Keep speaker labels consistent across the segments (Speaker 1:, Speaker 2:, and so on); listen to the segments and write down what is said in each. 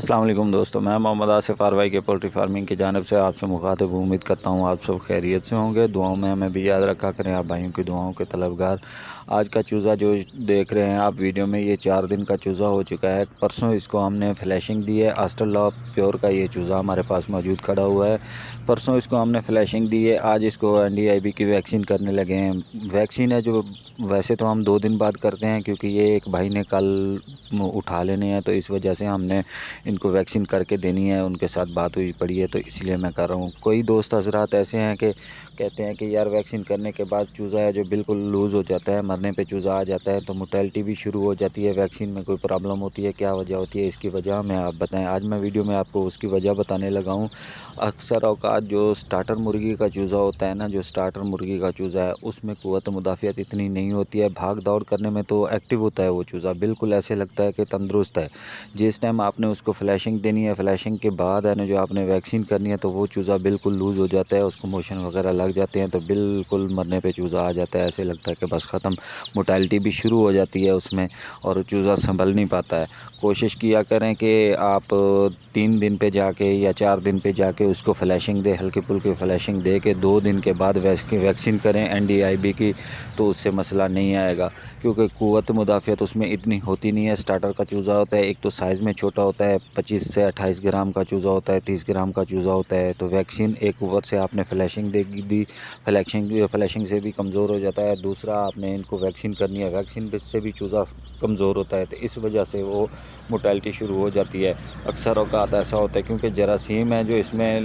Speaker 1: السلام علیکم دوستو، میں محمد آصف آر وائی کے پولٹری فارمنگ کی جانب سے آپ سے مخاطب ہوں۔ امید کرتا ہوں آپ سب خیریت سے ہوں گے۔ دعاؤں میں ہمیں بھی یاد رکھا کریں، آپ بھائیوں کی دعاؤں کے طلبگار۔ آج کا چوزا جو دیکھ رہے ہیں آپ ویڈیو میں، یہ 4 دن کا چوزا ہو چکا ہے۔ پرسوں اس کو ہم نے فلیشنگ دی ہے۔ آسٹرلا پیور کا یہ چوزا ہمارے پاس موجود کھڑا ہوا ہے۔ پرسوں اس کو ہم نے فلیشنگ دی ہے، آج اس کو NDIB کی ویکسین کرنے لگے ہیں۔ ویکسین ہے جو ویسے تو ہم 2 دن بعد کرتے ہیں، کیونکہ یہ ایک بھائی نے کل اٹھا لینے ہیں، تو اس وجہ سے ہم نے ان کو ویکسین کر کے دینی ہے۔ ان کے ساتھ بات ہوئی پڑی ہے تو اس لیے میں کر رہا ہوں۔ کوئی دوست حضرات ایسے ہیں کہ کہتے ہیں کہ یار ویکسین کرنے کے بعد چوزا ہے جو بالکل لوز ہو جاتا ہے، مرنے پہ چوزا آ جاتا ہے، تو موٹیلٹی بھی شروع ہو جاتی ہے۔ ویکسین میں کوئی پرابلم ہوتی ہے، کیا وجہ ہوتی ہے؟ اس کی وجہ ہمیں آپ بتائیں۔ آج میں ویڈیو میں آپ کو اس کی وجہ بتانے لگا ہوں۔ اکثر اوقات جو سٹارٹر مرغی کا چوزا ہوتا ہے نا، جو سٹارٹر مرغی کا چوزا ہے، اس میں قوت مدافعت اتنی نہیں ہوتی ہے۔ بھاگ دوڑ کرنے میں تو ایکٹیو ہوتا ہے وہ چوزا، بالکل ایسے لگتا ہے کہ تندرست ہے۔ جس ٹائم آپ نے اس کو فلیشنگ دینی ہے، فلیشنگ کے بعد ہے نا جو آپ نے ویکسین کرنی ہے، تو وہ چوزا بالکل لوز ہو جاتا ہے، اس کو موشن وغیرہ لگ جاتے ہیں، تو بالکل مرنے پہ چوزا آ جاتا ہے۔ ایسے لگتا ہے کہ بس ختم، موٹیلٹی بھی شروع ہو جاتی ہے اس میں، اور چوزا سنبھل نہیں پاتا ہے۔ کوشش کیا کریں کہ آپ 3 دن پہ جا کے یا 4 دن پہ جا کے اس کو فلیشنگ دے، ہلکی پھلکی فلیشنگ دے کے 2 دن کے بعد ویکسین کریں NDIB کی، تو اس سے مسئلہ نہیں آئے گا، کیونکہ قوت مدافعت اس میں اتنی ہوتی نہیں ہے۔ سٹارٹر کا چوزا ہوتا ہے، ایک تو سائز میں چھوٹا ہوتا ہے، 25 سے 28 گرام کا چوزا ہوتا ہے، 30 گرام کا چوزا ہوتا ہے، تو ویکسین ایک اوور سے آپ نے فلیشنگ دی، فلیشنگ سے بھی کمزور ہو جاتا ہے۔ دوسرا آپ نے ان کو ویکسین کرنی ہے، ویکسین سے بھی چوزا کمزور ہوتا ہے، تو اس وجہ سے وہ موٹیلٹی شروع ہو جاتی ہے۔ اکثر اوقات ایسا ہوتا ہے کیونکہ جراثیم ہیں جو اس میں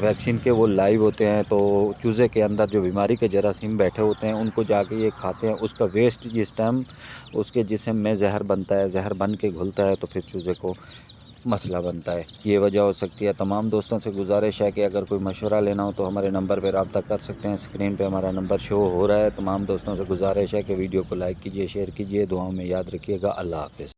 Speaker 1: ویکسین کے وہ لائیو ہوتے ہیں، تو چوزے کے اندر جو بیماری کے جراثیم بیٹھے ہوتے ہیں ان کو جا کے یہ کھاتے ہیں۔ اس کا ویسٹ جس ٹائم اس کے جسم میں زہر بنتا ہے، زہر بن کے گھلتا ہے، تو پھر چوزے کو مسئلہ بنتا ہے۔ یہ وجہ ہو سکتی ہے۔ تمام دوستوں سے گزارش ہے کہ اگر کوئی مشورہ لینا ہو تو ہمارے نمبر پہ رابطہ کر سکتے ہیں۔ اسکرین پہ ہمارا نمبر شو ہو رہا ہے۔ تمام دوستوں سے گزارش ہے کہ ویڈیو کو لائک کیجئے، شیئر کیجئے، دعاؤں میں یاد رکھیے گا۔ اللہ حافظ۔